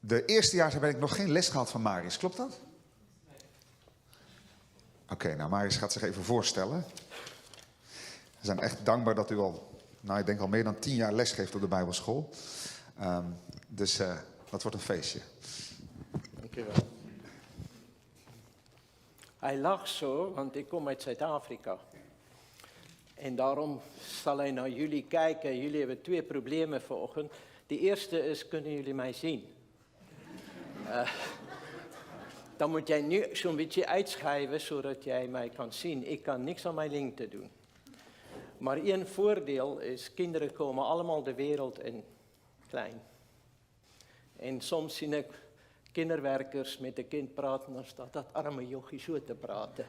De eerstejaars heb ik nog geen les gehad van Marius, klopt dat? Oké, nou Marius gaat zich even voorstellen. We zijn echt dankbaar dat u ik denk al meer dan 10 jaar les geeft op de Bijbelschool. Dus dat wordt een feestje. Dankjewel. Hij lacht zo, want ik kom uit Zuid-Afrika. En daarom zal hij naar jullie kijken. Jullie hebben 2 problemen vanochtend. De eerste is, kunnen jullie mij zien? Dan moet jij nu zo'n beetje uitschuiven, zodat jij mij kan zien. Ik kan niks aan mijn lengte doen. Maar één voordeel is, kinderen komen allemaal de wereld in klein. En soms zie ik kinderwerkers met een kind praten, dan staat dat arme jochie zo te praten.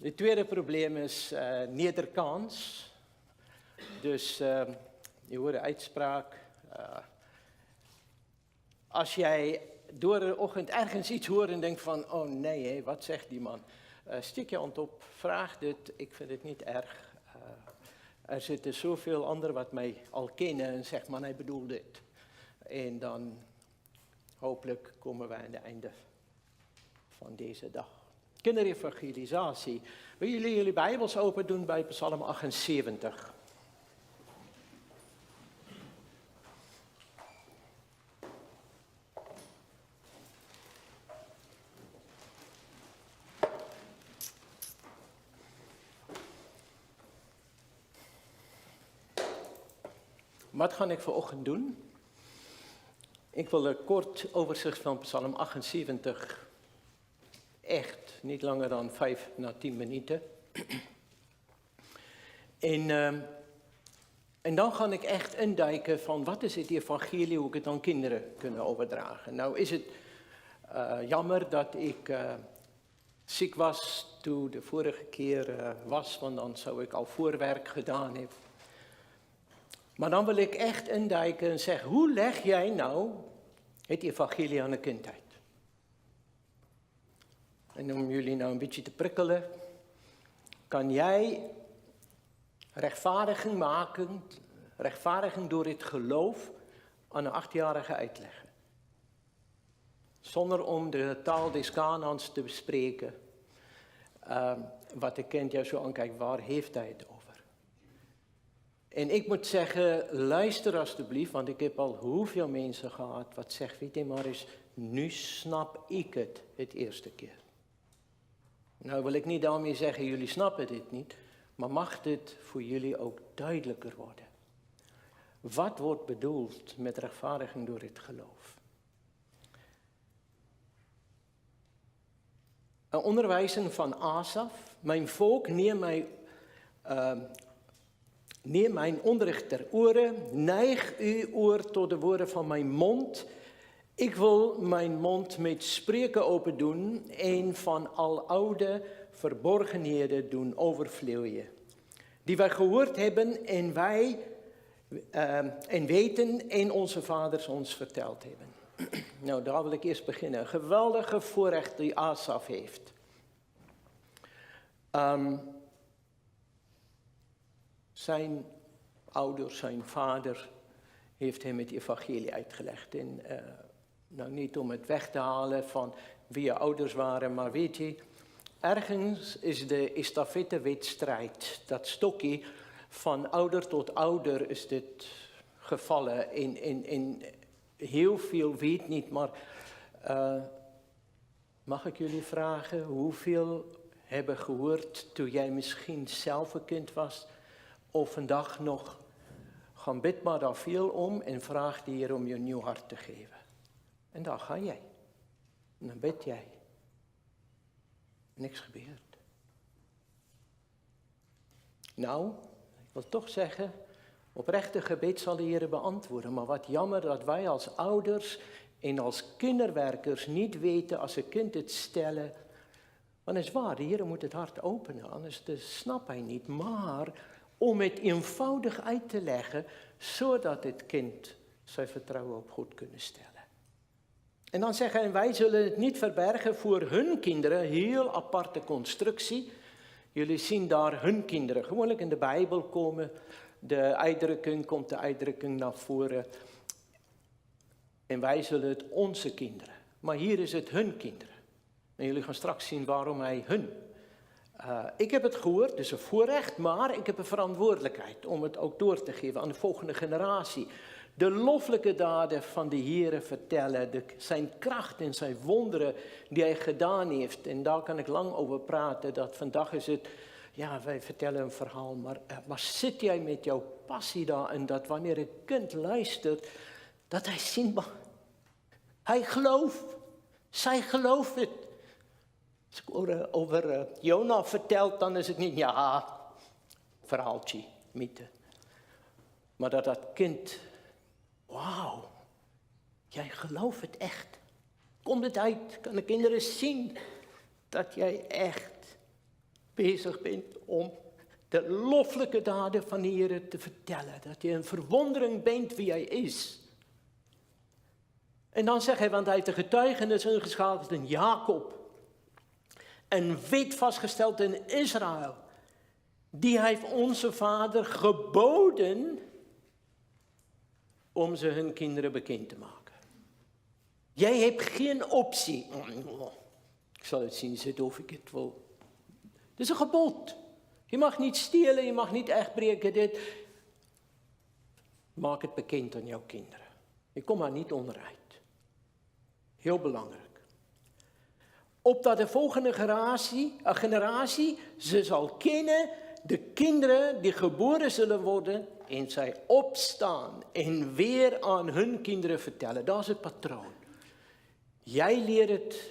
Het tweede probleem is Nederlands. Dus je hoort de uitspraak. Als jij door de ochtend ergens iets hoort en denkt van, oh nee, wat zegt die man? Steek je hand op, vraag dit, ik vind het niet erg. Er zitten zoveel anderen wat mij al kennen en zegt, man, hij bedoelt dit. En dan hopelijk komen wij aan het einde van deze dag. Kinderevangelisatie. Willen jullie jullie Bijbels open doen bij Psalm 78? Wat ga ik vanochtend doen? Ik wil een kort overzicht van Psalm 78. Echt, niet langer dan 5 à 10 minuten. En dan ga ik echt induiken van wat is het evangelie, hoe ik het aan kinderen kunnen overdragen. Nou is het jammer dat ik ziek was toen de vorige keer was, want dan zou ik al voorwerk gedaan hebben. Maar dan wil ik echt induiken en zeggen, hoe leg jij nou het evangelie aan een kind uit? En om jullie nou een beetje te prikkelen, kan jij rechtvaardiging maken, rechtvaardiging door het geloof aan een 8-jarige uitleggen. Zonder om de taal des Kanaans te bespreken, wat de kind jou zo aankijkt, waar heeft hij het over? En ik moet zeggen, luister alstublieft, want ik heb al hoeveel mensen gehad wat zegt, weet je maar eens, nu snap ik het eerste keer. Nou wil ik niet daarmee zeggen, jullie snappen dit niet, maar mag dit voor jullie ook duidelijker worden? Wat wordt bedoeld met rechtvaardiging door het geloof? Een onderwijzen van Asaf, mijn volk neem mijn onderricht ter oren, neig uw oor tot de woorden van mijn mond. Ik wil mijn mond met spreken open doen en van al oude verborgenheden doen overvloeien. Die wij gehoord hebben en wij weten en onze vaders ons verteld hebben. Nou, daar wil ik eerst beginnen. Een geweldige voorrecht die Asaf heeft. Zijn ouder, zijn vader, heeft hem het evangelie uitgelegd. En nou niet om het weg te halen van wie je ouders waren, maar weet je, ergens is de estafettewedstrijd, dat stokje van ouder tot ouder is dit gevallen. In heel veel weet niet, maar mag ik jullie vragen, hoeveel hebben gehoord toen jij misschien zelf een kind was, of vandaag nog, gaan bid maar daar veel om en vraag de Heer om je een nieuw hart te geven. En daar ga jij. En dan bid jij. Niks gebeurt. Nou, ik wil toch zeggen, oprechte gebed zal de Heer beantwoorden. Maar wat jammer dat wij als ouders en als kinderwerkers niet weten als een kind het stellen. Want het is waar, de Heer moet het hart openen, anders snapt hij niet. Maar om het eenvoudig uit te leggen, zodat het kind zijn vertrouwen op God kunnen stellen. En dan zeggen en wij zullen het niet verbergen voor hun kinderen, heel aparte constructie. Jullie zien daar hun kinderen, gewoonlijk in de Bijbel komt de uitdrukking naar voren. En wij zullen het onze kinderen. Maar hier is het hun kinderen. En jullie gaan straks zien waarom hij hun. Ik heb het gehoord, het is een voorrecht, maar ik heb een verantwoordelijkheid om het ook door te geven aan de volgende generatie. De loffelijke daden van de Heere vertellen, zijn kracht en zijn wonderen die hij gedaan heeft. En daar kan ik lang over praten, dat vandaag is het, ja, wij vertellen een verhaal, maar zit jij met jouw passie daar en dat wanneer een kind luistert, dat hij ziet, hij gelooft, zij gelooft het. Als ik over Jona vertelt, dan is het niet, ja, verhaaltje, mythe. Maar dat kind, wauw, jij gelooft het echt. Komt het uit, kan de kinderen zien dat jij echt bezig bent om de loffelijke daden van de Heer te vertellen. Dat je een verwondering bent wie hij is. En dan zegt hij, want hij heeft de getuigenis ingeschakeld in Jacob. Een wet vastgesteld in Israël. Die heeft onze vader geboden om ze hun kinderen bekend te maken. Jij hebt geen optie. Ik zal het zien zitten of ik het wil. Het is een gebod. Je mag niet stelen, je mag niet echt breken dit. Maak het bekend aan jouw kinderen. Je komt maar niet onderuit. Heel belangrijk. Opdat de volgende generatie ze zal kennen, de kinderen die geboren zullen worden, en zij opstaan en weer aan hun kinderen vertellen. Dat is het patroon. Jij leert het,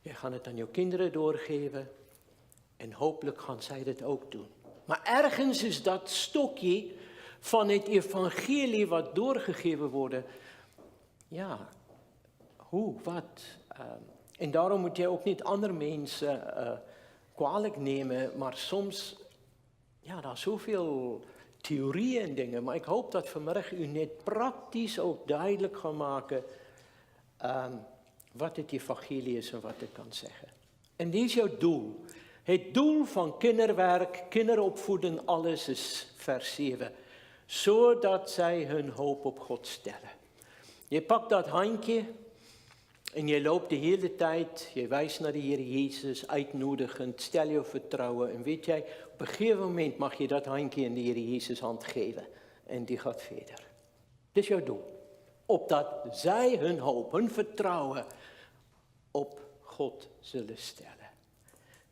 jij gaat het aan jouw kinderen doorgeven en hopelijk gaan zij dat ook doen. Maar ergens is dat stokje van het evangelie wat doorgegeven wordt, ja, hoe, wat. En daarom moet je ook niet andere mensen kwalijk nemen, maar soms, ja, daar is zoveel theorieën en dingen. Maar ik hoop dat vanmiddag u net praktisch ook duidelijk gaat maken wat het evangelie is en wat ik kan zeggen. En dit is jouw doel. Het doel van kinderwerk, kinderopvoeden, alles is vers 7. Zodat zij hun hoop op God stellen. Je pakt dat handje en je loopt de hele tijd, je wijst naar de Heer Jezus, uitnodigend, stel je vertrouwen. En weet jij, op een gegeven moment mag je dat handje in de Heer Jezus hand geven. En die gaat verder. Dit is jouw doel. Opdat zij hun hoop, hun vertrouwen op God zullen stellen.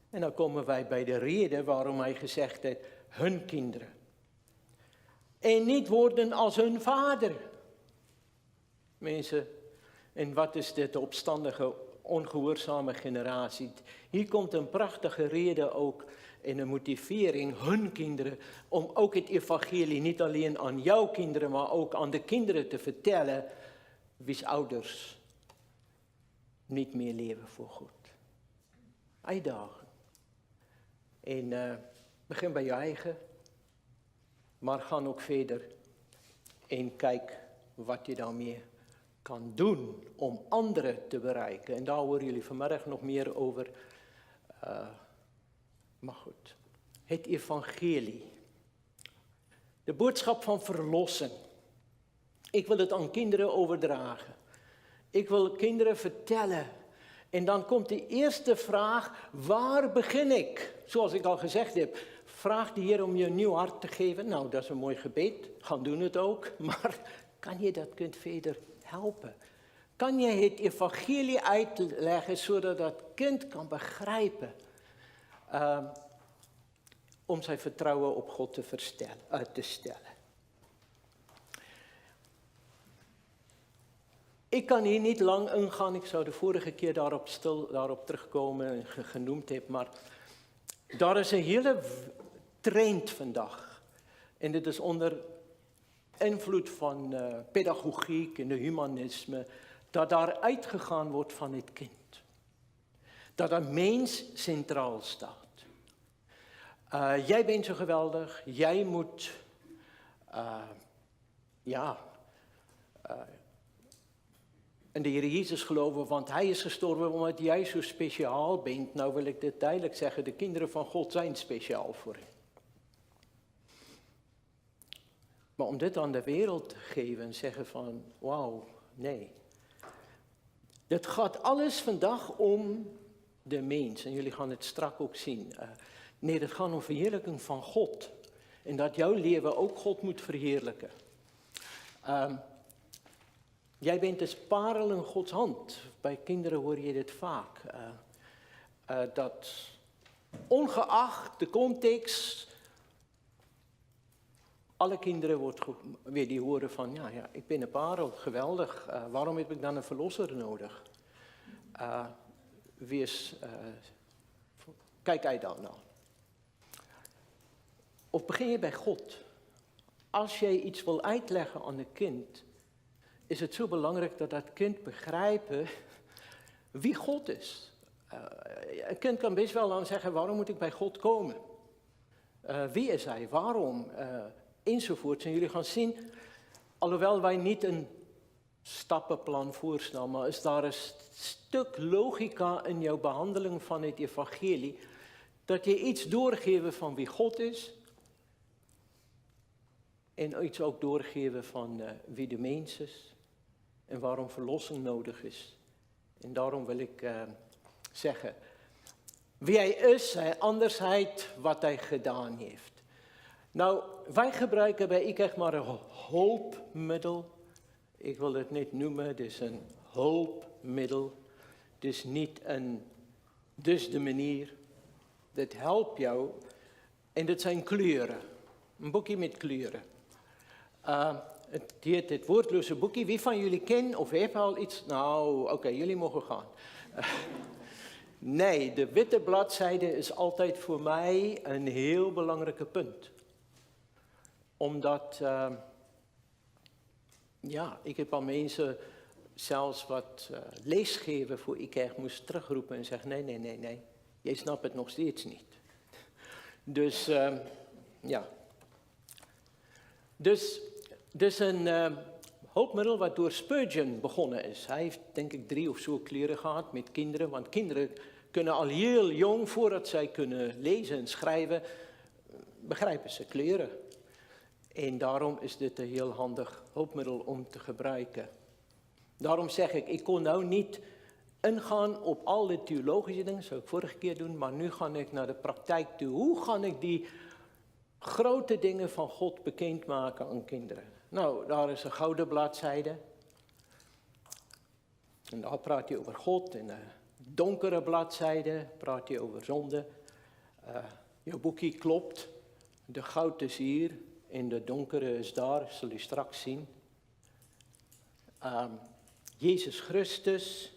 En dan komen wij bij de reden waarom hij gezegd heeft, hun kinderen. En niet worden als hun vader. Mensen, en wat is dit opstandige, ongehoorzame generatie? Hier komt een prachtige reden ook in een motivering, hun kinderen, om ook het evangelie niet alleen aan jouw kinderen, maar ook aan de kinderen te vertellen, wie's ouders niet meer leven voor God. Uitdagen. En begin bij je eigen, maar ga ook verder en kijk wat je daarmee kan doen om anderen te bereiken. En daar horen jullie vanmiddag nog meer over. Maar goed, het evangelie. De boodschap van verlossen. Ik wil het aan kinderen overdragen. Ik wil kinderen vertellen. En dan komt de eerste vraag, waar begin ik? Zoals ik al gezegd heb, vraag de Heer om je een nieuw hart te geven. Nou, dat is een mooi gebed, gaan doen het ook. Maar kan je dat kind verder helpen? Kan je het evangelie uitleggen, zodat dat kind kan begrijpen? Om zijn vertrouwen op God te stellen. Ik kan hier niet lang ingaan, ik zou de vorige keer daarop terugkomen en genoemd heb, maar daar is een hele trend vandaag. En dit is onder invloed van pedagogiek en de humanisme, dat daar uitgegaan wordt van het kind. Dat een mens centraal staat. Jij bent zo geweldig, jij moet, in de Heer Jezus geloven, want hij is gestorven omdat jij zo speciaal bent. Nou wil ik dit duidelijk zeggen, de kinderen van God zijn speciaal voor hem. Maar om dit aan de wereld te geven en zeggen van, wauw, Nee. Het gaat alles vandaag om de mens. En jullie gaan het straks ook zien. Nee, het gaat om verheerlijking van God. En dat jouw leven ook God moet verheerlijken. Jij bent een parel in Gods hand. Bij kinderen hoor je dit vaak. Dat ongeacht de context, alle kinderen weer die horen van, ja, ik ben een parel, geweldig. Waarom heb ik dan een verlosser nodig? Kijk uit dan nou. Of begin je bij God? Als jij iets wil uitleggen aan een kind, is het zo belangrijk dat dat kind begrijpen wie God is. Een kind kan best wel dan zeggen, waarom moet ik bij God komen? Wie is hij? Waarom? Enzovoort. En jullie gaan zien, alhoewel wij niet een stappenplan voorstellen, maar is daar een stuk logica in jouw behandeling van het evangelie, dat je iets doorgeven van wie God is, en iets ook doorgeven van wie de mens is, en waarom verlossing nodig is. En daarom wil ik zeggen, wie hij is, zijn andersheid, wat hij gedaan heeft. Nou, wij gebruiken bij IKEG maar een hulpmiddel. Ik wil het niet noemen, het is een hulpmiddel. Het is niet dus de manier. Dit helpt jou. En dit zijn kleuren. Een boekje met kleuren. Het heet het woordloze boekje. Wie van jullie kent of heeft al iets? Nou, oké, jullie mogen gaan. Nee, de witte bladzijde is altijd voor mij een heel belangrijke punt. Omdat, ik heb al mensen zelfs wat leesgeven voor IKEG moest terugroepen en zeggen, nee, jij snapt het nog steeds niet. Dus, Dus een hulpmiddel wat door Spurgeon begonnen is. Hij heeft denk ik 3 of zo kleuren gehad met kinderen. Want kinderen kunnen al heel jong, voordat zij kunnen lezen en schrijven, begrijpen ze kleuren. En daarom is dit een heel handig hulpmiddel om te gebruiken. Daarom zeg ik kon nou niet ingaan op al die theologische dingen, zou ik vorige keer doen, maar nu ga ik naar de praktijk toe. Hoe ga ik die grote dingen van God bekendmaken aan kinderen? Nou, daar is een gouden bladzijde. En daar praat je over God. En een donkere bladzijde praat je over zonde. Je boekje klopt. De goud is hier en de donkere is daar, zul je straks zien. Jezus Christus.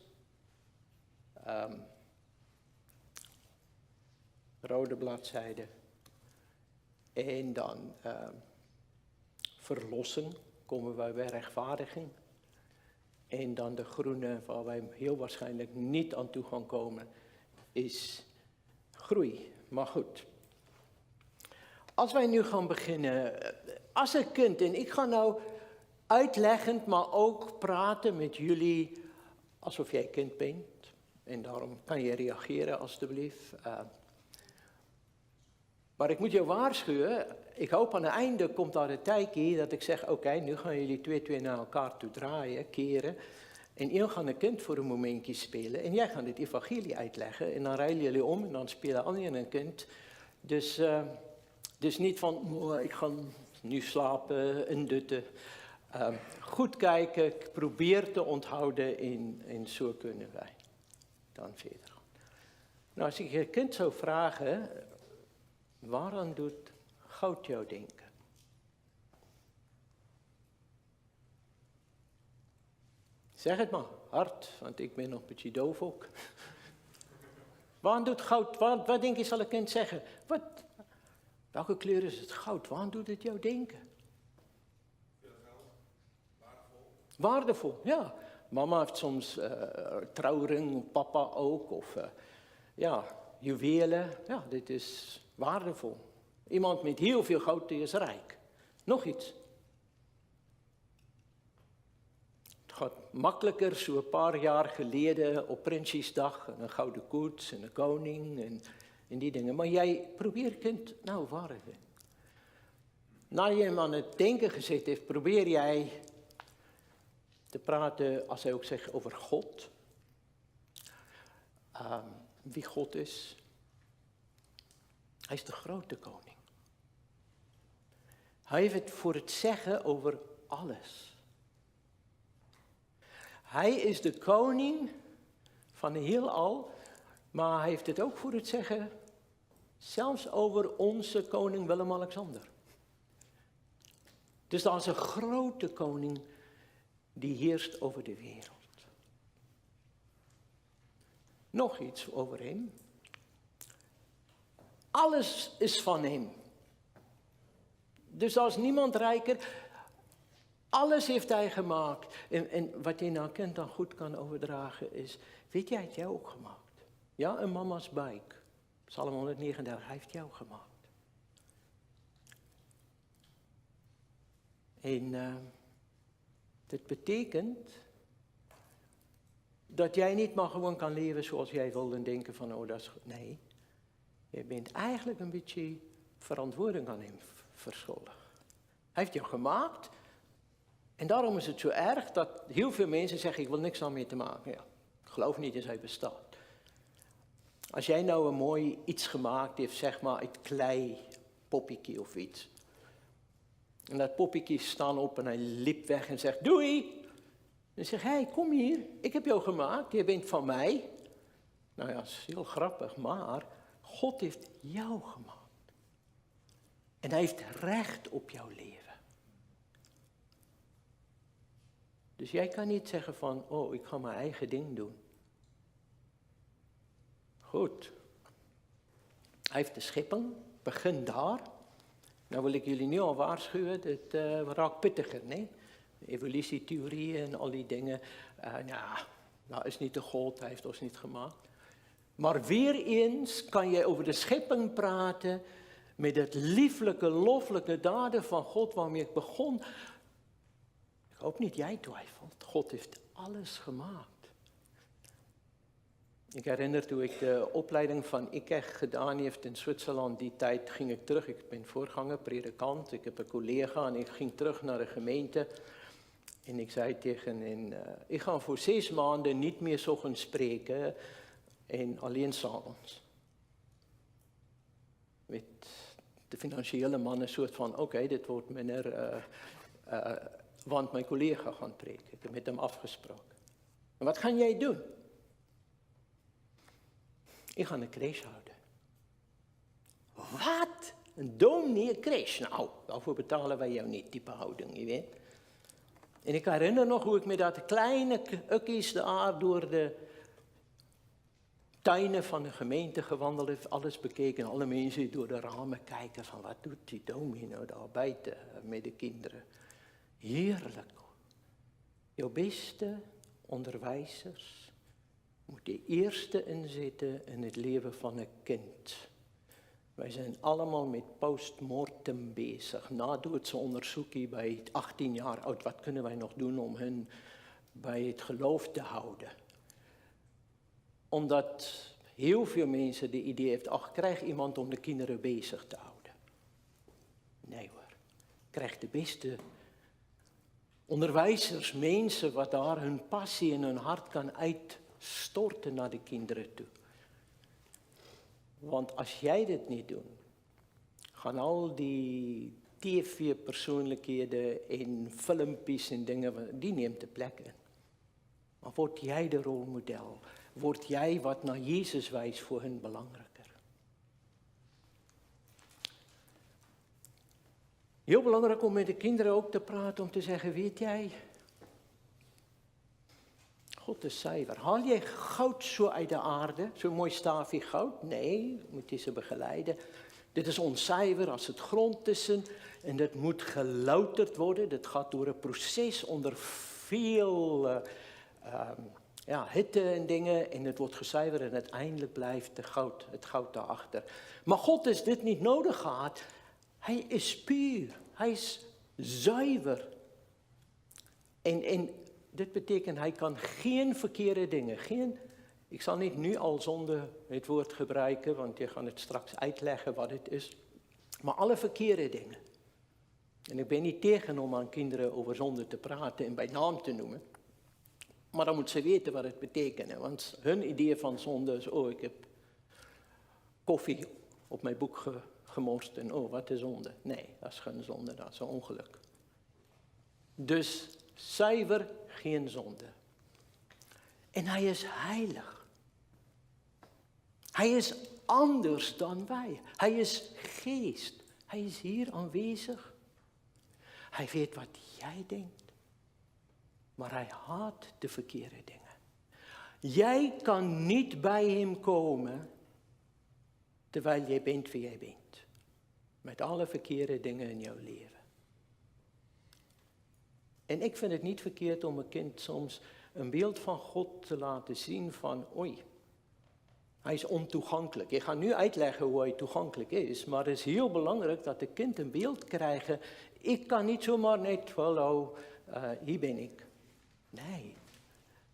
Rode bladzijde. En dan verlossing, komen wij bij rechtvaardiging. En dan de groene, waar wij heel waarschijnlijk niet aan toe gaan komen, is groei. Maar goed. Als wij nu gaan beginnen, als een kind, en ik ga nou uitleggend, maar ook praten met jullie alsof jij kind bent. En daarom kan je reageren alstublieft. Maar ik moet je waarschuwen, ik hoop aan het einde komt daar een tijdje dat ik zeg, oké, nu gaan jullie twee naar elkaar toe draaien, keren. En één gaat een kind voor een momentje spelen en jij gaat het evangelie uitleggen. En dan rijden jullie om en dan spelen anderen een kind. Dus niet van, ik ga nu slapen, indutten. Goed kijken, probeer te onthouden en zo kunnen wij dan verder gaan. Nou, als ik je kind zou vragen, waaraan doet goud jou denken? Zeg het maar, hard, want ik ben nog een beetje doof ook. Waaraan doet goud, wat denk je zal een kind zeggen? Welke kleur is het goud? Waaraan doet het jou denken? Waardevol, ja. Mama heeft soms trouwring, papa ook, of juwelen. Ja, dit is waardevol. Iemand met heel veel goud, die is rijk. Nog iets. Het gaat makkelijker, zo een paar jaar geleden op Prinsjesdag, een gouden koets en een koning en die dingen. Maar jij probeert kind, nou waarde. Nadat je hem aan het denken gezet heeft, probeer jij te praten, als hij ook zegt, over God. Wie God is. Hij is de grote koning. Hij heeft het voor het zeggen over alles. Hij is de koning van het heelal, maar hij heeft het ook voor het zeggen, zelfs over onze koning Willem-Alexander. Dus dat is een grote koning die heerst over de wereld. Nog iets over hem. Alles is van hem. Dus als niemand rijker. Alles heeft hij gemaakt. En wat je nou kent dan goed kan overdragen is. Weet jij, hij heeft jou ook gemaakt. Ja, een mama's buik. Psalm 139, hij heeft jou gemaakt. En dit betekent dat jij niet maar gewoon kan leven zoals jij wil en denken van, oh dat is goed. Nee, je bent eigenlijk een beetje verantwoording aan hem verschuldigd. Hij heeft jou gemaakt en daarom is het zo erg dat heel veel mensen zeggen, ik wil niks aan mee te maken. Ja, ik geloof niet dat hij bestaat. Als jij nou een mooi iets gemaakt heeft, zeg maar uit klei, poppetje of iets. En dat poppetje staat op en hij liep weg en zegt, doei! En zegt, hé, kom hier, ik heb jou gemaakt, je bent van mij. Nou ja, dat is heel grappig, maar God heeft jou gemaakt. En hij heeft recht op jouw leven. Dus jij kan niet zeggen van, oh, ik ga mijn eigen ding doen. Goed. Hij heeft de schepping, begin daar. Nou wil ik jullie nu al waarschuwen, het raakt pittiger, nee? Evolutietheorieën en al die dingen. Dat is niet de God, hij heeft ons niet gemaakt. Maar weer eens kan je over de schepping praten met het lieflijke, loffelijke daden van God waarmee ik begon. Ik hoop niet jij twijfelt. God heeft alles gemaakt. Ik herinner toen ik de opleiding van IKEG gedaan heeft in Zwitserland, die tijd ging ik terug. Ik ben voorganger, predikant, ik heb een collega en ik ging terug naar de gemeente. En ik zei tegen hen, ik ga voor 6 maanden niet meer zo gaan spreken en alleen 's avonds. Met de financiële man een soort van, oké, dit wordt minder, want mijn collega gaat preken. Ik heb met hem afgesproken. En wat ga jij doen? Ik ga een crash houden. Wat? Een dominee crash? Nou, daarvoor betalen wij jou niet, type houding, je weet. En ik herinner nog hoe ik met dat kleine ukkies daar door de tuinen van de gemeente gewandeld heb, alles bekeken. Alle mensen door de ramen kijken van wat doet die dominee nou daar buiten met de kinderen. Heerlijk. Jouw beste onderwijzers moeten eerste inzetten in het leven van een kind. Wij zijn allemaal met postmortem bezig. Nadoetse onderzoekie bij 18 jaar oud. Wat kunnen wij nog doen om hen bij het geloof te houden? Omdat heel veel mensen de idee heeft, ach, krijg iemand om de kinderen bezig te houden. Nee hoor. Krijg de beste onderwijzers, mensen wat daar hun passie en hun hart kan uitstorten naar de kinderen toe. Want als jij dit niet doet, gaan al die tv-persoonlijkheden en filmpjes en dingen, die neemt de plek in. Maar word jij de rolmodel? Word jij wat naar Jezus wijst voor hen belangrijker? Heel belangrijk om met de kinderen ook te praten, om te zeggen, weet jij, God is zuiver. Haal jij goud zo uit de aarde, zo'n mooi staafje goud? Nee, moet je ze begeleiden. Dit is onzuiver als het grond tussen en dat moet gelouterd worden. Dat gaat door een proces onder veel hitte en dingen en het wordt gezuiverd en uiteindelijk blijft het goud daarachter. Maar God is dit niet nodig gehad. Hij is puur, hij is zuiver. En dit betekent, hij kan geen verkeerde dingen, ik zal niet nu al zonde het woord gebruiken, want je gaat het straks uitleggen wat het is. Maar alle verkeerde dingen. En ik ben niet tegen om aan kinderen over zonde te praten en bij naam te noemen. Maar dan moet ze weten wat het betekent. Hè? Want hun idee van zonde is, ik heb koffie op mijn boek gemorst en wat is zonde? Nee, dat is geen zonde, dat is een ongeluk. Dus zuiver geen zonde. En hij is heilig. Hij is anders dan wij. Hij is geest. Hij is hier aanwezig. Hij weet wat jij denkt. Maar hij haat de verkeerde dingen. Jij kan niet bij hem komen terwijl jij bent wie jij bent. Met alle verkeerde dingen in jouw leven. En ik vind het niet verkeerd om een kind soms een beeld van God te laten zien van, hij is ontoegankelijk. Ik ga nu uitleggen hoe hij toegankelijk is, maar het is heel belangrijk dat de kind een beeld krijgt. Ik kan niet zomaar net, hallo, hier ben ik. Nee,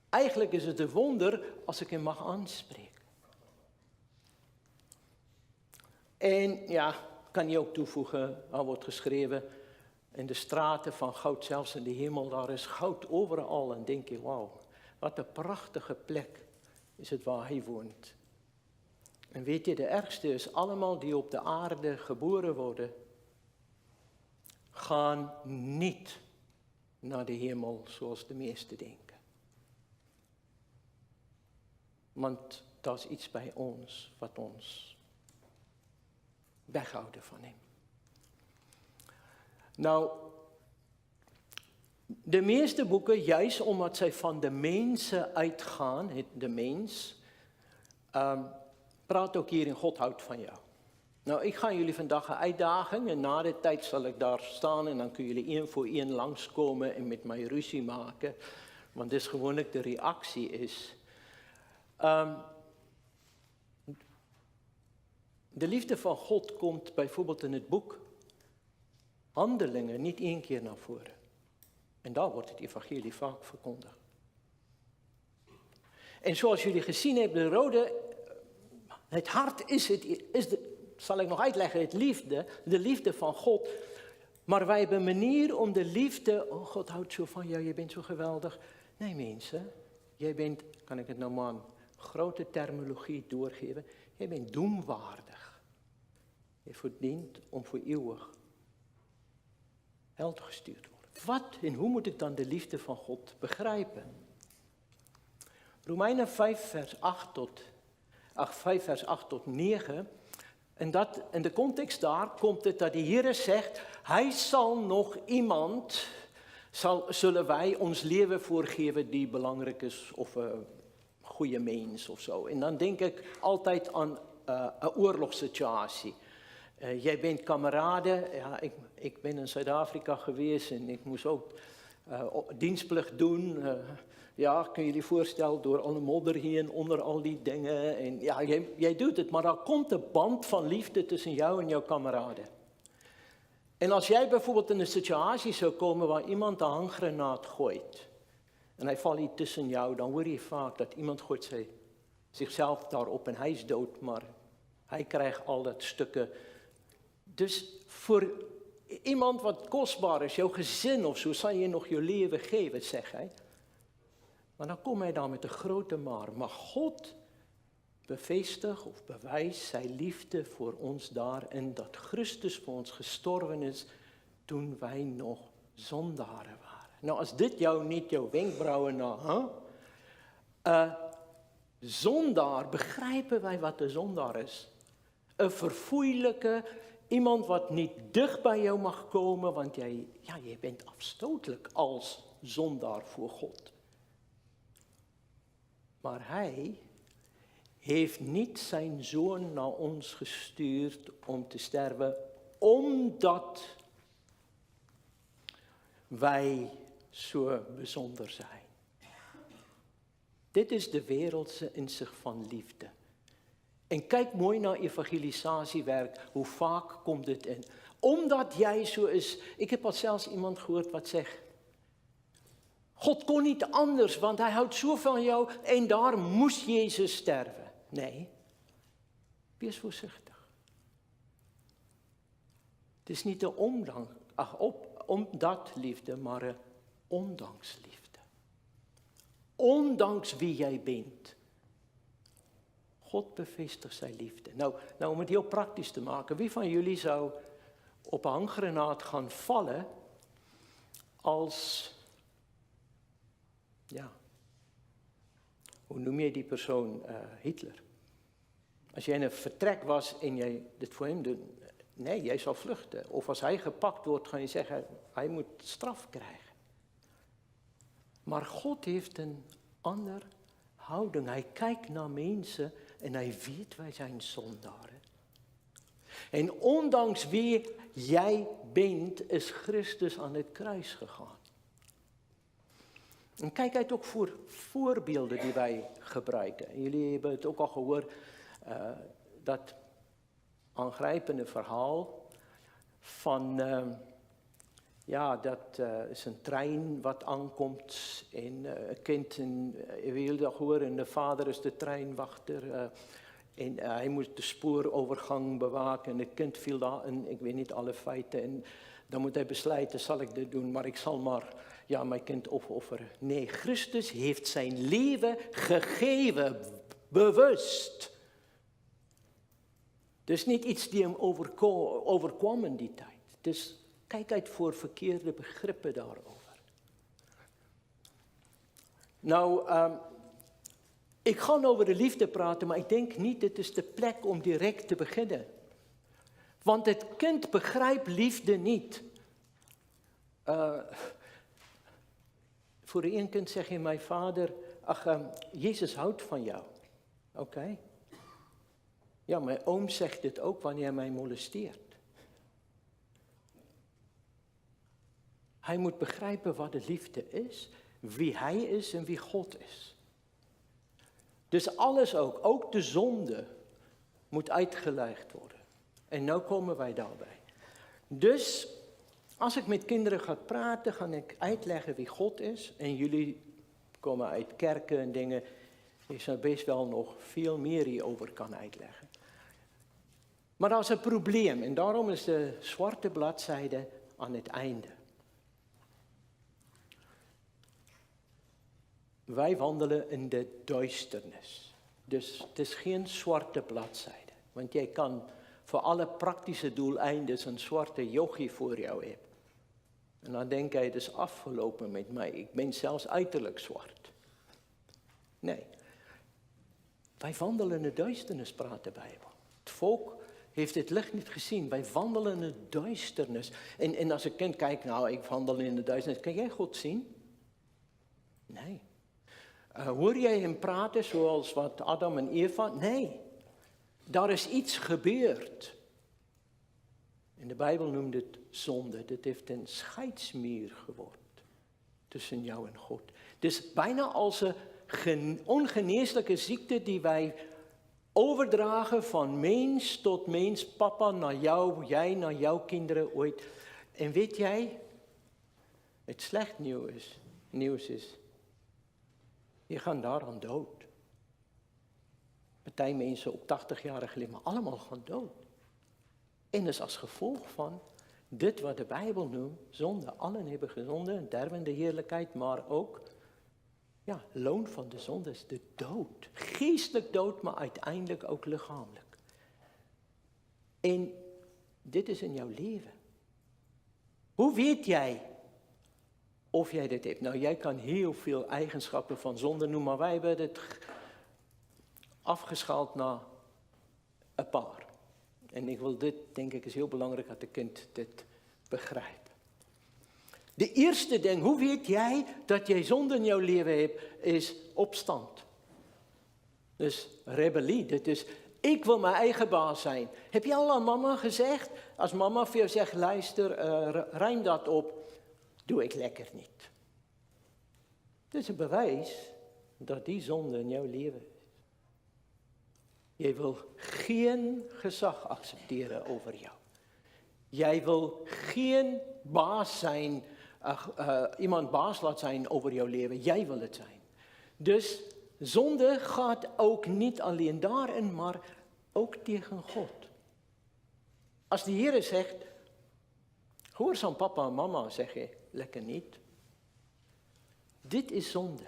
eigenlijk is het een wonder als ik hem mag aanspreken. En ja, kan je ook toevoegen, er wordt geschreven, in de straten van goud, zelfs in de hemel, daar is goud overal. En denk je, wauw, wat een prachtige plek is het waar hij woont. En weet je, de ergste is, allemaal die op de aarde geboren worden, gaan niet naar de hemel zoals de meesten denken. Want dat is iets bij ons wat ons weghouden van hem. Nou, de meeste boeken, juist omdat zij van de mensen uitgaan, de mens, praat ook hier in God houdt van jou. Nou, ik ga jullie vandaag een uitdaging en na de tijd zal ik daar staan en dan kunnen jullie één voor één langskomen en met mij ruzie maken. Want dit is gewoonlijk de reactie is. De liefde van God komt bijvoorbeeld in het boek Handelingen niet één keer naar voren. En daar wordt het evangelie vaak verkondigd. En zoals jullie gezien hebben, de rode, het hart zal ik nog uitleggen, de liefde van God. Maar wij hebben een manier om de liefde, God houdt zo van jou, je bent zo geweldig. Nee mensen, jij bent, kan ik het nou maar een grote terminologie doorgeven, jij bent doemwaardig. Je verdient om voor eeuwig hel gestuurd te worden. Wat en hoe moet ik dan de liefde van God begrijpen? Romeinen 5 vers 8 tot 9. En in de context daar komt het dat de Heer zegt, hij zal nog iemand, zullen wij ons leven voorgeven die belangrijk is of een goede mens of zo. En dan denk ik altijd aan een oorlogssituatie. Jij bent kameraden, ja, ik ben in Zuid-Afrika geweest en ik moest ook dienstplicht doen. Ja, kun je je voorstellen, door alle modder heen, onder al die dingen. En ja, jij doet het, maar dan komt de band van liefde tussen jou en jouw kameraden. En als jij bijvoorbeeld in een situatie zou komen waar iemand een handgranaat gooit, en hij valt hier tussen jou, dan hoor je vaak dat iemand gooit zichzelf daarop en hij is dood, maar hij krijgt al dat stukken. Dus voor iemand wat kostbaar is, jouw gezin of zo, zal je nog je leven geven, zegt hij. Maar dan komt hij dan met de grote maar God bevestigt of bewijst zijn liefde voor ons daarin dat Christus voor ons gestorven is toen wij nog zondaren waren. Nou, als dit jou niet jouw wenkbrauwen zondaar, begrijpen wij wat de zondaar is? Een verfoeilijke, iemand wat niet dicht bij jou mag komen, want jij bent afstotelijk als zondaar voor God. Maar hij heeft niet zijn zoon naar ons gestuurd om te sterven, omdat wij zo bijzonder zijn. Dit is de wereldse inzicht van liefde. En kijk mooi naar evangelisatiewerk, hoe vaak komt dit in. Omdat jij zo is, ik heb al zelfs iemand gehoord wat zegt, God kon niet anders, want hij houdt zo van jou en daar moest Jezus sterven. Nee, wees voorzichtig. Het is niet een omdat liefde, maar een ondanksliefde. ondanks wie jij bent. God bevestigt zijn liefde. Nou, om het heel praktisch te maken, wie van jullie zou op een handgranaat gaan vallen als, ja, hoe noem je die persoon? Hitler. Als jij in een vertrek was en jij dit voor hem doet, nee, jij zal vluchten. Of als hij gepakt wordt, ga je zeggen, hij moet straf krijgen. Maar God heeft een andere houding. Hij kijkt naar mensen en hij weet, wij zijn zondaren. En ondanks wie jij bent, is Christus aan het kruis gegaan. En kijk uit ook voor voorbeelden die wij gebruiken. En jullie hebben het ook al gehoord, dat aangrijpende verhaal van, dat is een trein wat aankomt en een kind, je wil dat horen, en de vader is de treinwachter. En hij moest de spoorovergang bewaken en het kind viel daar en ik weet niet alle feiten. En dan moet hij besluiten, zal ik dit doen, maar ik zal maar mijn kind opofferen. Nee, Christus heeft zijn leven gegeven, bewust. Dus niet iets die hem overkwam in die tijd. Dus kijk uit voor verkeerde begrippen daarover. Nou, ik ga over de liefde praten, maar ik denk niet, dit is de plek om direct te beginnen. Want het kind begrijpt liefde niet. Voor de een kind zeg je, mijn vader, Jezus houdt van jou. Oké. Ja, mijn oom zegt dit ook wanneer hij mij molesteert. Hij moet begrijpen wat de liefde is, wie hij is en wie God is. Dus alles ook de zonde, moet uitgelegd worden. En nu komen wij daarbij. Dus, als ik met kinderen ga praten, ga ik uitleggen wie God is. En jullie komen uit kerken en dingen, je zou best wel nog veel meer hierover kan uitleggen. Maar dat is een probleem en daarom is de zwarte bladzijde aan het einde. Wij wandelen in de duisternis. Dus het is geen zwarte bladzijde. Want jij kan voor alle praktische doeleinden een zwarte jochie voor jou hebben. En dan denk jij, het is afgelopen met mij. Ik ben zelfs uiterlijk zwart. Nee. Wij wandelen in de duisternis, praat de Bijbel. Het volk heeft het licht niet gezien. Wij wandelen in de duisternis. En als een kind kijkt, ik wandel in de duisternis. Kan jij God zien? Nee. Hoor jij hem praten zoals wat Adam en Eva? Nee. Daar is iets gebeurd. En de Bijbel noemt het zonde. Dit heeft een scheidsmuur geworden tussen jou en God. Dus bijna als een ongeneeslijke ziekte die wij overdragen van mens tot mens, papa naar jou, jij naar jouw kinderen ooit. En weet jij, het slecht nieuws is, je gaat daaraan dood. Partij mensen ook 80 jaar geleden, maar allemaal gaan dood. En dus als gevolg van dit wat de Bijbel noemt, zonde. Allen hebben gezonde, en derven de heerlijkheid, maar ook, loon van de zonde is de dood. Geestelijk dood, maar uiteindelijk ook lichamelijk. En dit is in jouw leven. Hoe weet jij of jij dit hebt? Nou, jij kan heel veel eigenschappen van zonde noemen, maar wij hebben het afgeschaald naar een paar. En ik wil dit, denk ik, is heel belangrijk dat de kind dit begrijpt. De eerste ding, hoe weet jij dat jij zonde in jouw leven hebt, is opstand. Dus rebellie, dit is, ik wil mijn eigen baas zijn. Heb je al aan mama gezegd, als mama voor jou zegt, luister, ruim dat op, doe ik lekker niet. Dit is een bewijs dat die zonde in jouw leven is. Jij wil geen gezag accepteren over jou. Jij wil geen baas zijn, iemand baas laat zijn over jouw leven. Jij wil het zijn. Dus zonde gaat ook niet alleen daarin, maar ook tegen God. Als de Heer zegt, gehoorzaam papa en mama, zeg je, lekker niet. Dit is zonde.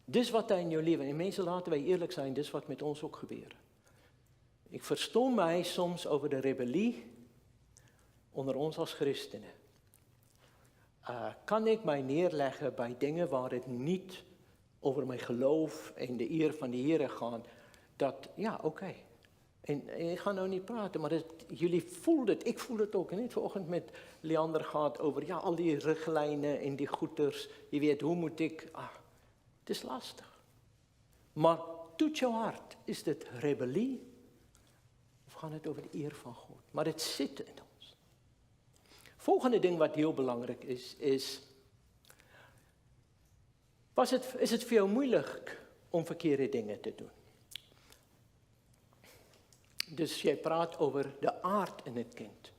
Dis wat hy in jou leven, en mensen laten wij eerlijk zijn, dis wat met ons ook gebeurt. Ik verstom mij soms over de rebellie onder ons als christenen. Kan ik mij neerleggen bij dingen waar het niet over mijn geloof en de eer van de Heer gaat, dat, ja, oké. En ik ga nou niet praten, maar jullie voelen het, ik voel het ook. En vanochtend met Leander gaat over, ja, al die richtlijnen en die goeders. Je weet, hoe moet ik, het is lastig. Maar toets jouw hart, is dit rebellie? Of gaat het over de eer van God? Maar het zit in ons. Volgende ding wat heel belangrijk is is het voor jou moeilijk om verkeerde dingen te doen? Dus jij praat over de aard in het kind.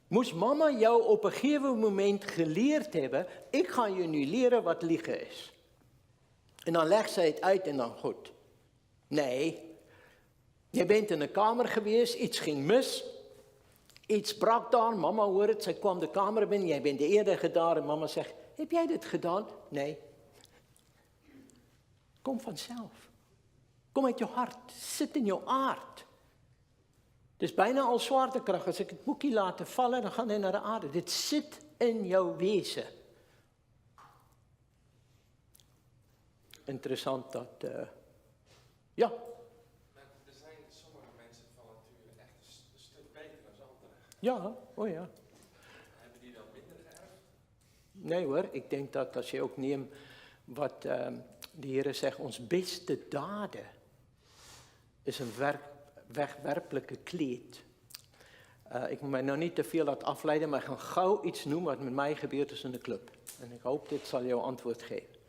Moest mama jou op een gegeven moment geleerd hebben, ik ga je nu leren wat liegen is. En dan legt zij het uit en dan goed. Nee, je bent in een kamer geweest, iets ging mis, iets brak daar, mama hoort het, zij kwam de kamer binnen, jij bent de eerder daar en mama zegt, heb jij dit gedaan? Nee. Kom vanzelf. Kom uit je hart, zit in jouw aard. Het is bijna al zwaartekracht. Als ik het boekje laat vallen, dan gaat hij naar de aarde. Dit zit in jouw wezen. Interessant dat, ja. Er zijn sommige mensen van nature echt een stuk beter dan anderen. Ja, oh ja. Hebben die dan minder geërfd? Nee hoor, ik denk dat als je ook neemt wat de Heer zegt, ons beste daden is een wegwerpelijke kleed. Ik moet mij nou niet te veel laten afleiden, maar ik ga gauw iets noemen wat met mij gebeurd is in de club. En ik hoop dit zal jou antwoord geven.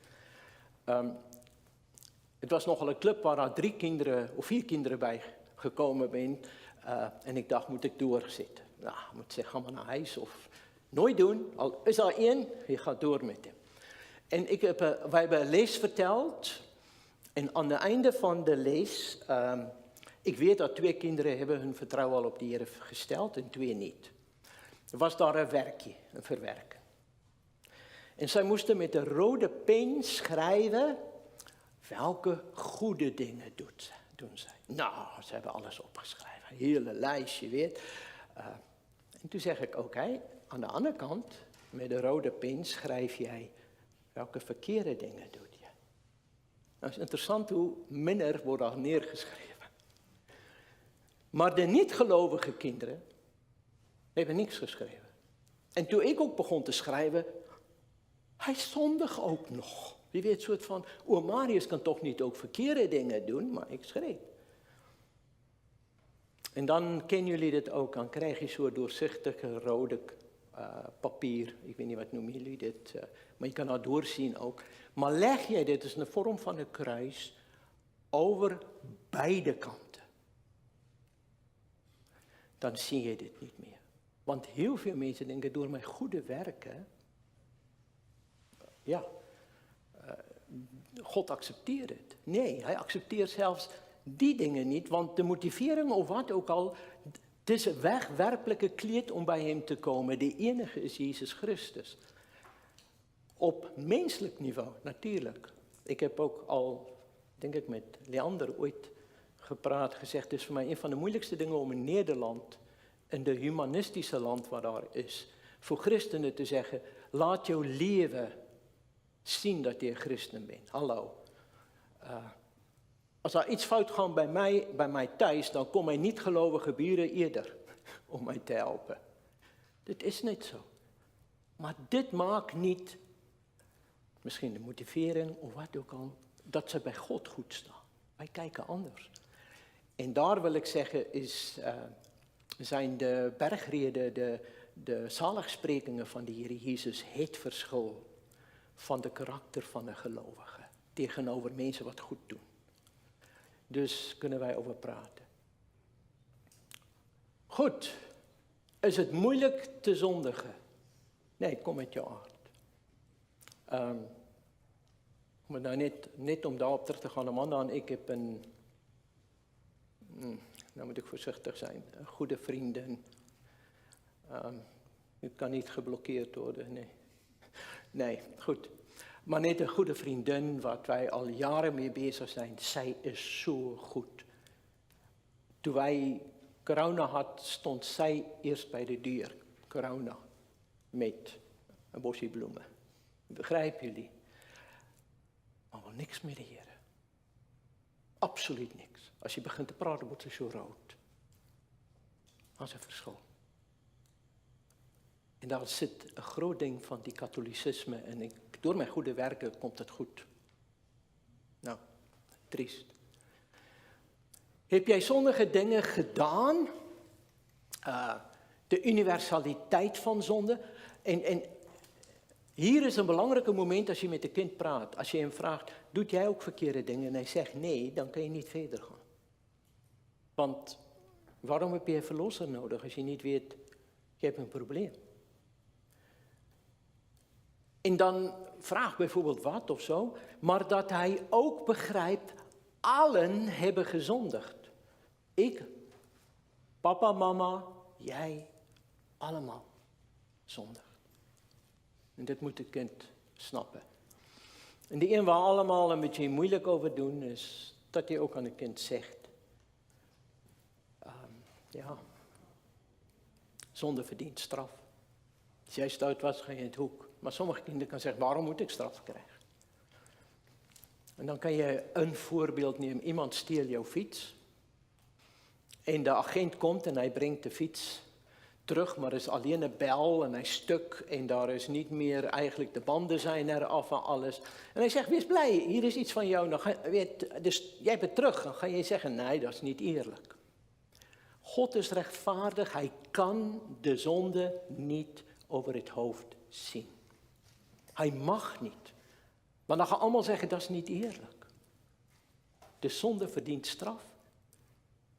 Het was nogal een club waar er 3 kinderen of 4 kinderen bij gekomen zijn. En ik dacht, moet ik doorzitten? Nou, moet zeggen, ga maar naar huis of nooit doen. Al is er 1, je gaat door met hem. En wij hebben een lees verteld. En aan het einde van de lees, ik weet dat 2 kinderen hebben hun vertrouwen al op de Heer gesteld en 2 niet. Er was daar een werkje, een verwerken. En zij moesten met een rode pen schrijven welke goede dingen doen zij. Nou, ze hebben alles opgeschreven, een hele lijstje, weet. En toen zeg ik, oké, aan de andere kant, met een rode pen schrijf jij welke verkeerde dingen doet je. Nou, het is interessant hoe minder wordt al neergeschreven. Maar de niet-gelovige kinderen hebben niks geschreven. En toen ik ook begon te schrijven, hij zondigt ook nog. Je weet, soort van, Marius kan toch niet ook verkeerde dingen doen, maar ik schreef. En dan kennen jullie dit ook, dan krijg je zo'n doorzichtige rode papier. Ik weet niet wat noemen jullie dit, maar je kan dat doorzien ook. Maar leg jij dit, is een vorm van een kruis, over beide kanten. Dan zie je dit niet meer. Want heel veel mensen denken, door mijn goede werken, God accepteert het. Nee, hij accepteert zelfs die dingen niet, want de motivering of wat ook al, het is een wegwerpelijke kleed om bij hem te komen. De enige is Jezus Christus. Op menselijk niveau, natuurlijk. Ik heb ook al, denk ik met Leander ooit gepraat, gezegd, het is voor mij een van de moeilijkste dingen om in Nederland, in de humanistische land waar daar is, voor christenen te zeggen, laat jouw leven zien dat je een christen bent. Hallo. Als er iets fout gaat bij mij thuis, dan komen mijn niet-gelovige buren eerder om mij te helpen. Dit is niet zo. Maar dit maakt niet, misschien de motivering of wat ook al, dat ze bij God goed staan. Wij kijken anders. En daar wil ik zeggen, zijn de bergreden, de zaligsprekingen van de Heer Jezus het verschil van de karakter van een gelovige tegenover mensen wat goed doen. Dus kunnen wij over praten. Goed. Is het moeilijk te zondigen? Nee, kom met je aard. Maar nou net om daarop terug te gaan, Amanda en ik heb een, nou moet ik voorzichtig zijn, een goede vriendin. U kan niet geblokkeerd worden, nee. Nee, goed. Maar net een goede vriendin, wat wij al jaren mee bezig zijn, zij is zo goed. Toen wij corona had, stond zij eerst bij de deur. Corona. Met een bosje bloemen. Begrijpen jullie? Maar wel niks met de Heer. Absoluut niks. Als je begint te praten, wordt ze zo rood. Dat is een verschil. En daar zit een groot ding van die katholicisme. En door mijn goede werken komt het goed. Nou, triest. Heb jij sommige dingen gedaan? De universaliteit van zonde. En hier is een belangrijk moment als je met een kind praat. Als je hem vraagt, doet jij ook verkeerde dingen? En hij zegt nee, dan kan je niet verder gaan. Want waarom heb je een verlosser nodig als je niet weet, je hebt een probleem? En dan vraag bijvoorbeeld wat of zo, maar dat hij ook begrijpt, allen hebben gezondigd. Ik, papa, mama, jij, allemaal zondig. En dit moet het kind snappen. En de een waar allemaal een beetje moeilijk over doen, is dat hij ook aan het kind zegt, zonde verdient straf. Als jij stout was, ga je in het hoek. Maar sommige kinderen kan zeggen, waarom moet ik straf krijgen? En dan kan je een voorbeeld nemen. Iemand steelt jouw fiets. En de agent komt en hij brengt de fiets terug, maar er is alleen een bel en hij is stuk. En daar is niet meer, eigenlijk de banden zijn eraf en alles. En hij zegt, wees blij, hier is iets van jou. Dus jij bent terug. Dan ga je zeggen, nee, dat is niet eerlijk. God is rechtvaardig, hij kan de zonde niet over het hoofd zien. Hij mag niet. Maar dan gaan allemaal zeggen, dat is niet eerlijk. De zonde verdient straf.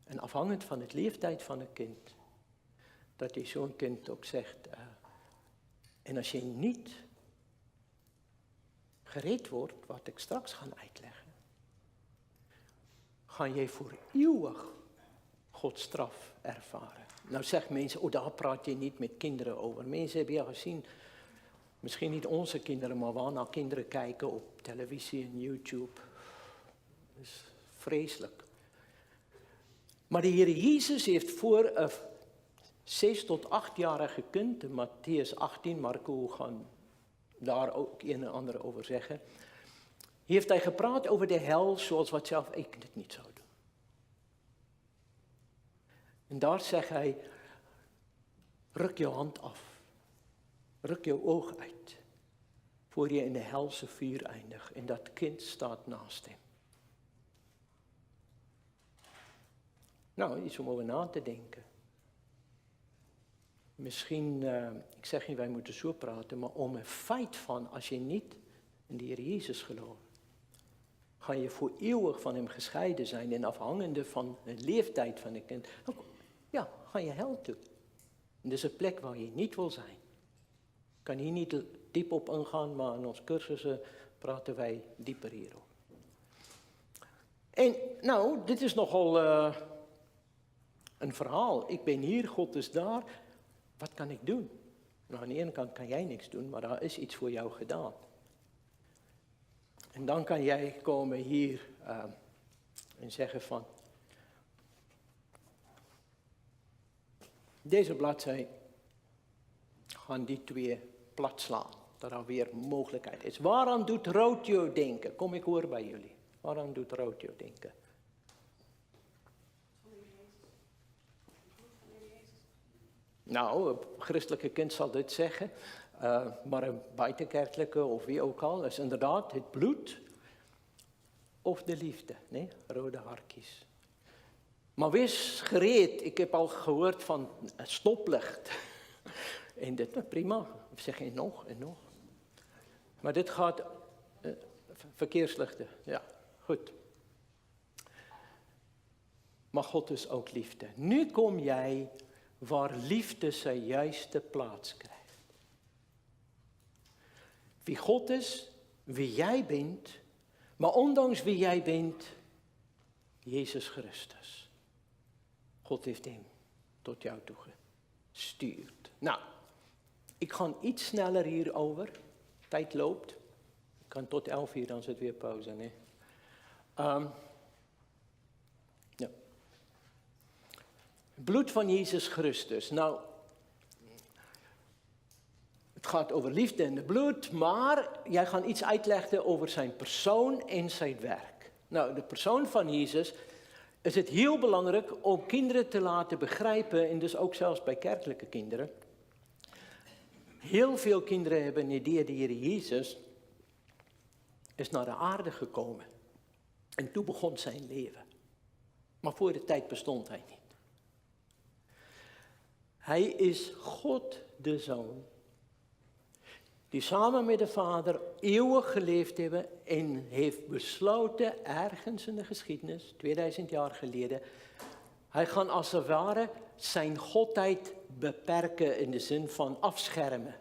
En afhankelijk van het leeftijd van een kind, dat je zo'n kind ook zegt, en als je niet gereed wordt, wat ik straks ga uitleggen, ga je voor eeuwig Gods straf ervaren. Nou zegt mensen, daar praat je niet met kinderen over. Mensen hebben ja gezien, misschien niet onze kinderen, maar waarna kinderen kijken op televisie en YouTube. Dat is vreselijk. Maar de Heer Jezus heeft voor een 6 tot 8-jarige kind, in Mattheüs 18, Marco gaan daar ook een en ander over zeggen, heeft hij gepraat over de hel zoals wat zelf ik het niet zou doen. En daar zegt hij, ruk je hand af, ruk je oog uit, voor je in de helse vuur eindigt. En dat kind staat naast hem. Nou, iets om over na te denken. Misschien, ik zeg niet wij moeten zo praten, maar om een feit van, als je niet in de Heer Jezus gelooft, ga je voor eeuwig van hem gescheiden zijn en afhangende van de leeftijd van een kind, ja, ga je hel toe. En dat is een plek waar je niet wil zijn. Ik kan hier niet diep op ingaan, maar in onze cursussen praten wij dieper hierop. En nou, dit is nogal een verhaal. Ik ben hier, God is daar. Wat kan ik doen? Nou, aan de ene kant kan jij niks doen, maar daar is iets voor jou gedaan. En dan kan jij komen hier en zeggen van, deze bladzij gaan die twee plat slaan. Dat er weer mogelijkheid is. Waaraan doet rood jou denken? Kom ik hoor bij jullie. Waaraan doet rood jou denken? Nou, een christelijke kind zal dit zeggen. Maar een buitenkerkelijke of wie ook al, is inderdaad het bloed of de liefde. Nee, rode hartjes. Maar wees gereed. Ik heb al gehoord van stoplicht. En dit, prima. Ik zeg en nog. Maar dit gaat verkeerslichten. Ja, goed. Maar God is ook liefde. Nu kom jij waar liefde zijn juiste plaats krijgt. Wie God is, wie jij bent, maar ondanks wie jij bent, Jezus Christus. God heeft hem tot jou toegestuurd. Nou, ik ga iets sneller hierover. Tijd loopt. Ik Kan tot 11 uur, dan is het weer pauze. Nee? Ja. Het bloed van Jezus Christus. Nou, het gaat over liefde en het bloed, maar jij gaat iets uitleggen over zijn persoon en zijn werk. Nou, de persoon van Jezus is het heel belangrijk om kinderen te laten begrijpen, en dus ook zelfs bij kerkelijke kinderen. Heel veel kinderen hebben een idee, de Heer Jezus is naar de aarde gekomen. En toen begon zijn leven. Maar voor de tijd bestond hij niet. Hij is God de Zoon. Die samen met de Vader eeuwig geleefd hebben en heeft besloten ergens in de geschiedenis, 2000 jaar geleden, hij gaat als het ware zijn godheid beperken in de zin van afschermen.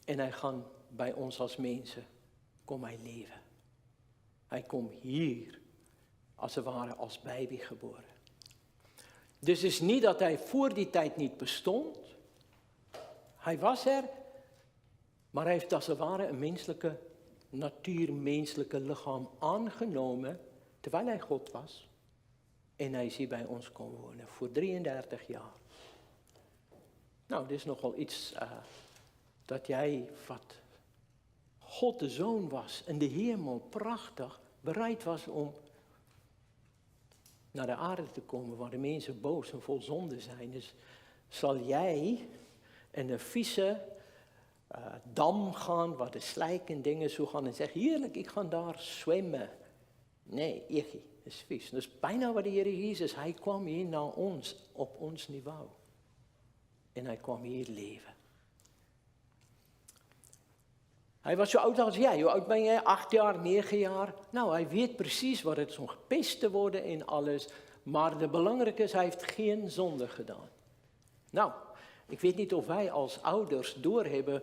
En hij gaat bij ons als mensen, kom hij leven. Hij komt hier, als het ware als baby geboren. Dus het is niet dat hij voor die tijd niet bestond. Hij was er, maar hij heeft als het ware een menselijke natuur, menselijke lichaam aangenomen, terwijl hij God was. En hij is hier bij ons komen wonen, voor 33 jaar. Nou, dit is nogal iets dat jij, wat God de Zoon was, in de hemel, prachtig, bereid was om naar de aarde te komen, waar de mensen boos en vol zonde zijn. Dus zal jij in een vieze dam gaan, waar de slijk en dingen zo gaan en zeggen, heerlijk, ik ga daar zwemmen. Nee, dat is vies. Dus bijna wat de Heer Jezus, hij kwam hier naar ons, op ons niveau. En hij kwam hier leven. Hij was zo oud als jij. Hoe oud ben jij? 8 jaar, 9 jaar? Nou, hij weet precies wat het is om gepest te worden en alles. Maar de belangrijke is, hij heeft geen zonde gedaan. Nou, ik weet niet of wij als ouders doorhebben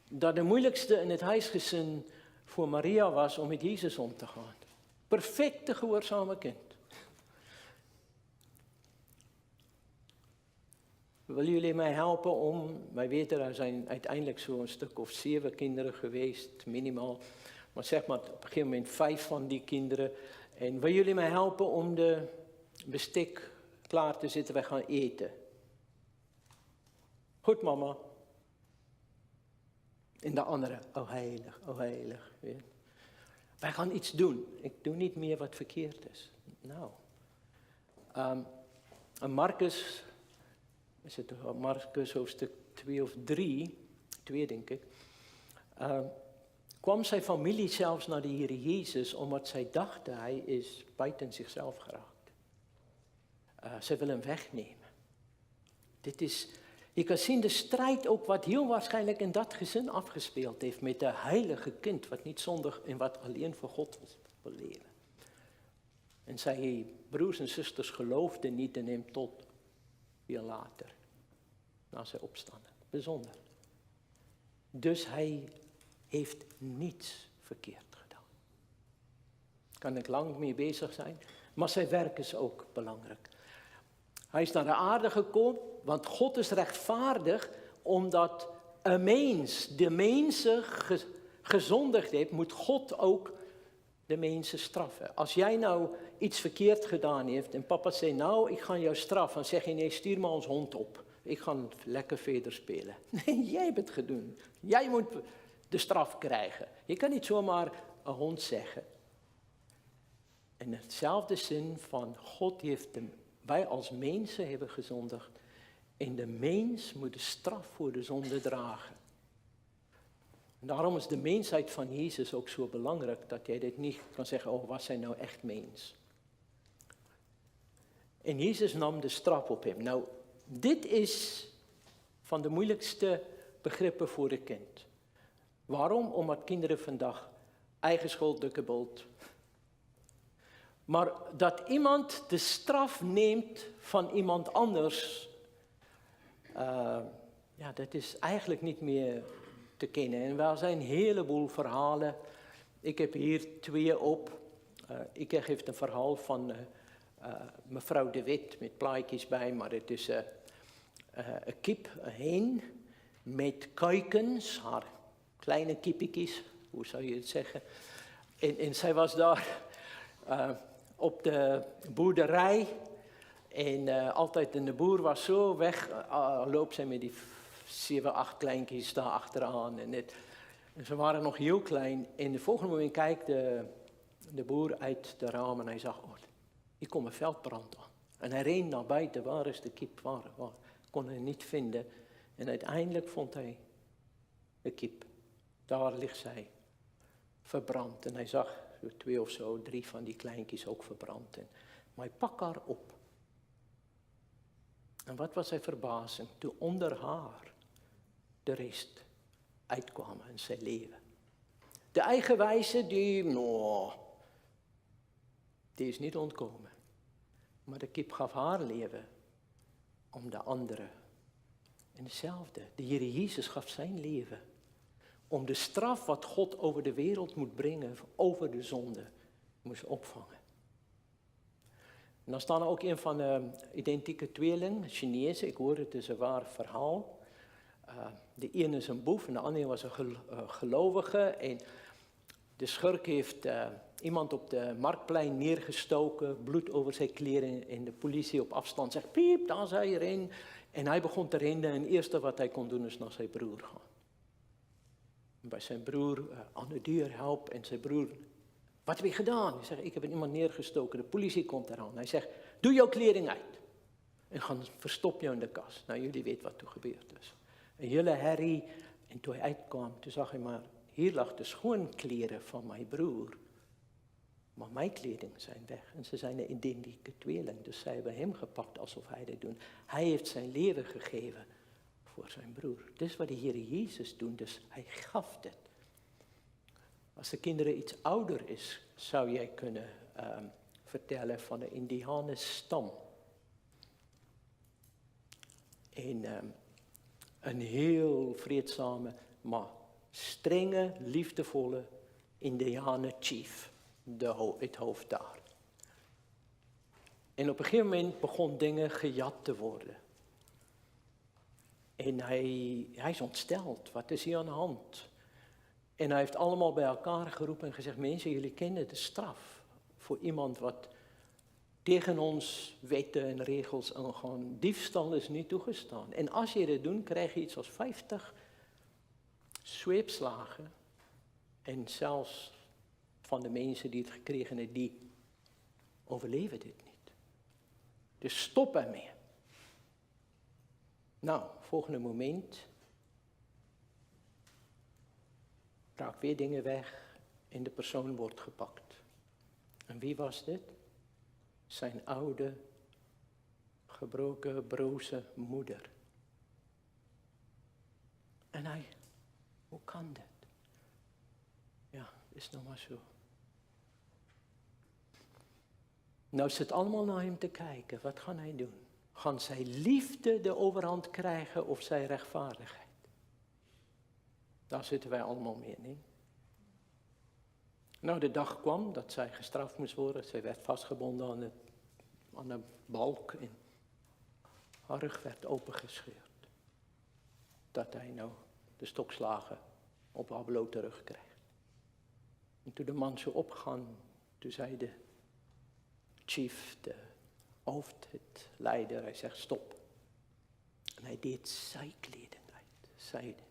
dat de moeilijkste in het huisgezin voor Maria was om met Jezus om te gaan. Perfecte gehoorzame kind. Willen jullie mij helpen om, wij weten er zijn uiteindelijk zo'n stuk of 7 kinderen geweest, minimaal. Maar zeg maar op een gegeven moment 5 van die kinderen. En willen jullie mij helpen om de bestek klaar te zetten, wij gaan eten. Goed mama. En de andere, oh heilig, oh heilig. Wij gaan iets doen. Ik doe niet meer wat verkeerd is. Nou. En Marcus, is het Marcus hoofdstuk 2 of 3, 2 denk ik, kwam zijn familie zelfs naar de Heer Jezus, omdat zij dachten hij is buiten zichzelf geraakt. Ze willen hem wegnemen. Dit is, je kan zien de strijd ook wat heel waarschijnlijk in dat gezin afgespeeld heeft met de heilige kind, wat niet zondig en wat alleen voor God wil leven. En zijn broers en zusters geloofden niet in hem tot veel later, na zijn opstanden. Bijzonder. Dus hij heeft niets verkeerd gedaan. Kan ik lang mee bezig zijn, maar zijn werk is ook belangrijk. Hij is naar de aarde gekomen, want God is rechtvaardig, omdat een mens, de mensen gezondigd heeft, moet God ook de mensen straffen. Als jij nou iets verkeerd gedaan heeft en papa zei, nou, ik ga jou straffen, dan zeg je, nee, stuur maar ons hond op. Ik ga lekker verder spelen. Nee, jij hebt het gedaan. Jij moet de straf krijgen. Je kan niet zomaar een hond zeggen. In hetzelfde zin van, God heeft hem, wij als mensen hebben gezondigd. En de mens moet de straf voor de zonde dragen. En daarom is de mensheid van Jezus ook zo belangrijk, dat jij dit niet kan zeggen, oh, was hij nou echt mens? En Jezus nam de straf op hem. Nou, dit is van de moeilijkste begrippen voor een kind. Waarom? Omdat kinderen vandaag eigen schuld, dukkebult. Maar dat iemand de straf neemt van iemand anders, ja, dat is eigenlijk niet meer te kennen. En er zijn een heleboel verhalen. Ik heb hier 2 op. Ik geef een verhaal van mevrouw de Wit met plaatjes bij, maar het is een kip, een hen met kuikens. Haar kleine kippietjes, hoe zou je het zeggen. En zij was daar op de boerderij. En altijd, en de boer was zo weg, loopt zij met die 7, 8 kleintjes daar achteraan. En ze waren nog heel klein. En de volgende moment kijkt de boer uit de raam en hij zag, oh, hier komt een veldbrand aan. En hij reed naar buiten, waar is de kip, waar? Kon hij niet vinden. En uiteindelijk vond hij de kip. Daar ligt zij, verbrand. En hij zag 2 of zo, 3 van die kleintjes ook verbrand. Maar hij pakt haar op. En wat was zijn verbazing toen onder haar de rest uitkwam in zijn leven. De eigenwijze, die is niet ontkomen. Maar de kip gaf haar leven om de andere. En hetzelfde, de Heer Jezus gaf zijn leven om de straf wat God over de wereld moet brengen, over de zonde, moest opvangen. En dan staan er ook een van de identieke tweeling, Chinezen. Ik hoor het is een waar verhaal. De ene is een boef en de andere was een gelovige. En de schurk heeft iemand op de marktplein neergestoken, bloed over zijn kleren. En de politie op afstand zegt, piep, daar is hij erin. En hij begon te rennen en het eerste wat hij kon doen is naar zijn broer gaan. En bij zijn broer aan de deur helpen en zijn broer... Wat heb je gedaan? Hij zegt, ik heb iemand neergestoken. De politie komt eraan. Hij zegt, doe jouw kleding uit. En ga verstop je in de kast. Nou, jullie weten wat er gebeurd is. Een hele herrie. En toen hij uitkwam, toen zag hij maar, hier lag de schoonkleren van mijn broer. Maar mijn kleding zijn weg. En ze zijn een identieke tweeling. Dus zij hebben hem gepakt alsof hij dat doet. Hij heeft zijn leven gegeven voor zijn broer. Dit is wat de Heer Jezus doet. Dus hij gaf het. Als de kinderen iets ouder is, zou jij kunnen vertellen van de Indianenstam. Een heel vreedzame, maar strenge, liefdevolle Indianen-chief, het hoofd daar. En op een gegeven moment begon dingen gejat te worden. En hij is ontsteld, wat is hier aan de hand? En hij heeft allemaal bij elkaar geroepen en gezegd, mensen, jullie kennen de straf voor iemand wat tegen ons wetten en regels aangaan. Diefstal is niet toegestaan. En als je dit doet, krijg je iets als 50 zweepslagen. En zelfs van de mensen die het gekregen hebben, die overleven dit niet. Dus stop ermee. Nou, volgende moment... raakt weer dingen weg en de persoon wordt gepakt. En wie was dit? Zijn oude, gebroken, broze moeder. En hij, hoe kan dit? Ja, is nog maar zo. Nou zit allemaal naar hem te kijken. Wat gaan hij doen? Gaan zij liefde de overhand krijgen of zij rechtvaardigheid? Daar zitten wij allemaal mee in. Nou, de dag kwam dat zij gestraft moest worden. Zij werd vastgebonden aan een balk en haar rug werd opengescheurd. Dat hij nou de stokslagen op haar blote rug krijgt. En toen de man zo opgaan, toen zei de chief, de hoofd, het leider, hij zegt stop. En hij deed zijkleding uit, zijde.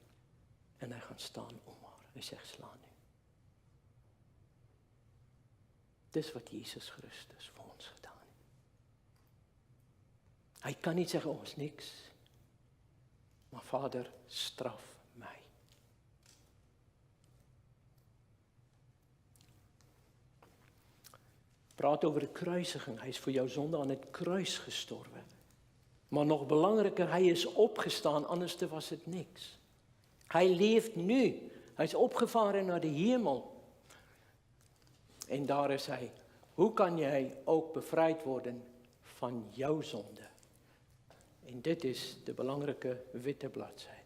En hij gaat staan om haar. Hij zegt, sla nu. Dit is wat Jezus Christus voor ons gedaan heeft. Hij kan niet zeggen, oh, is niks. Maar Vader, straf mij. Praat over de kruisiging. Hij is voor jouw zonde aan het kruis gestorven. Maar nog belangrijker, hij is opgestaan, anders was het niks. Hij leeft nu. Hij is opgevaren naar de hemel. En daar is hij. Hoe kan jij ook bevrijd worden van jouw zonde? En dit is de belangrijke witte bladzijde.